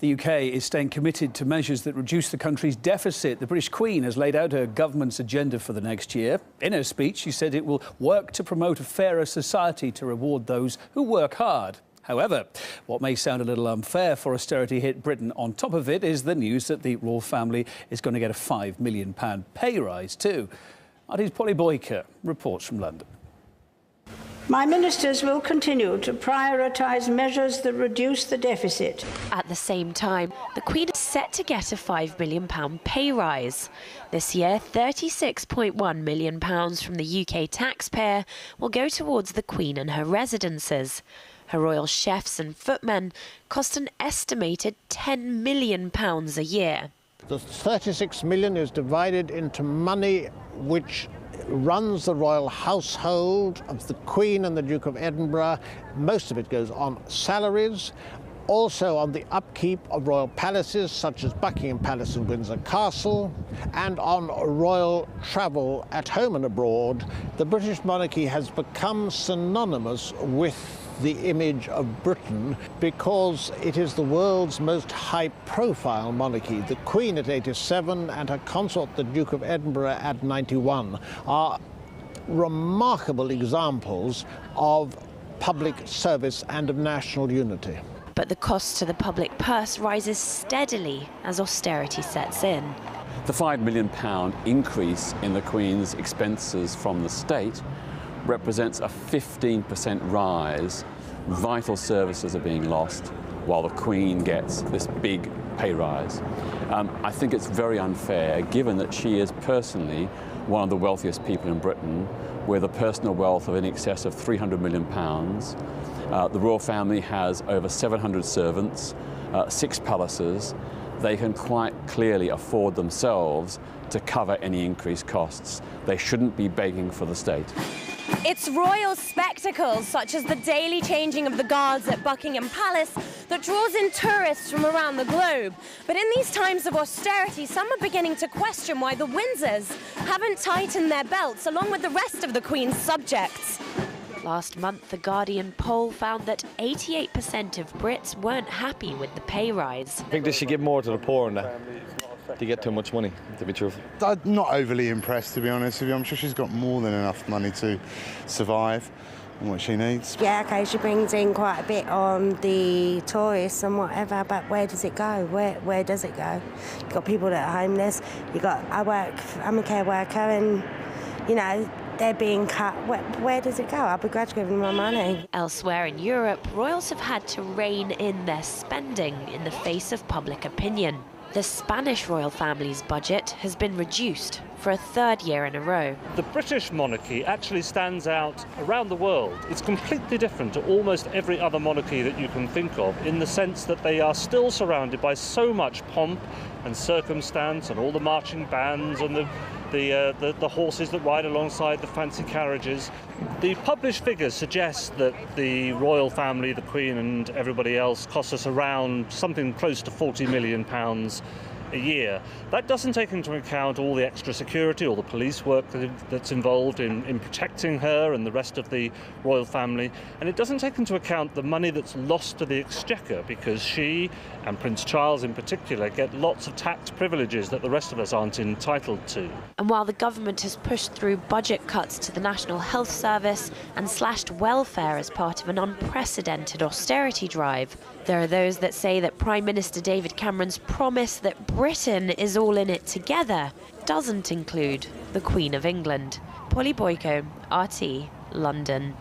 The UK is staying committed to measures that reduce the country's deficit. The British Queen has laid out her government's agenda for the next year. In her speech, she said it will work to promote a fairer society to reward those who work hard. However, what may sound a little unfair for austerity hit Britain on top of it is the news that the royal family is going to get a £5 million pay rise too. RT's Polly Boyker reports from London. My ministers will continue to prioritise measures that reduce the deficit. At the same time, the Queen is set to get a £5 million pay rise. This year, £36.1 million from the UK taxpayer will go towards the Queen and her residences. Her royal chefs and footmen cost an estimated £10 million a year. The 36 million is divided into money which runs the royal household of the Queen and the Duke of Edinburgh. Most of it goes on salaries, also on the upkeep of royal palaces such as Buckingham Palace and Windsor Castle, and on royal travel at home and abroad. The British monarchy has become synonymous with the image of Britain because it is the world's most high-profile monarchy. The Queen at 87 and her consort, the Duke of Edinburgh, at 91, are remarkable examples of public service and of national unity. But the cost to the public purse rises steadily as austerity sets in. The £5 million increase in the Queen's expenses from the state represents a 15% rise. Vital services are being lost while the Queen gets this big pay rise. I think it's very unfair, given that she is personally one of the wealthiest people in Britain, with a personal wealth of in excess of £300 million. The royal family has over 700 servants, 6 palaces. They can quite clearly afford themselves to cover any increased costs. They shouldn't be begging for the state. It's royal spectacles, such as the daily changing of the guards at Buckingham Palace, that draws in tourists from around the globe. But in these times of austerity, some are beginning to question why the Windsors haven't tightened their belts, along with the rest of the Queen's subjects. Last month, the Guardian poll found that 88% of Brits weren't happy with the pay rise. I think they should give more to the poor and they get too much money, to be truthful. I'm not overly impressed, to be honest with you. I'm sure she's got more than enough money to survive on what she needs. Yeah, OK, she brings in quite a bit on the tourists and whatever, but where does it go? Where does it go? You've got people that are homeless. I'm a care worker and, you know, they're being cut. Where does it go? I'll be glad to give them my money. Elsewhere in Europe, royals have had to rein in their spending in the face of public opinion. The Spanish royal family's budget has been reduced for a 3rd year in a row. The British monarchy actually stands out around the world. It's completely different to almost every other monarchy that you can think of, in the sense that they are still surrounded by so much pomp and circumstance and all the marching bands and the horses that ride alongside the fancy carriages. The published figures suggest that the royal family, the Queen and everybody else, costs us around something close to £40 million a year. That doesn't take into account all the extra security, all the police work that's involved in protecting her and the rest of the royal family, and it doesn't take into account the money that's lost to the exchequer, because she and Prince Charles in particular get lots of tax privileges that the rest of us aren't entitled to. And while the government has pushed through budget cuts to the National Health Service and slashed welfare as part of an unprecedented austerity drive, there are those that say that Prime Minister David Cameron's promise that Britain is all in it together doesn't include the Queen of England. Polly Boyko, RT, London.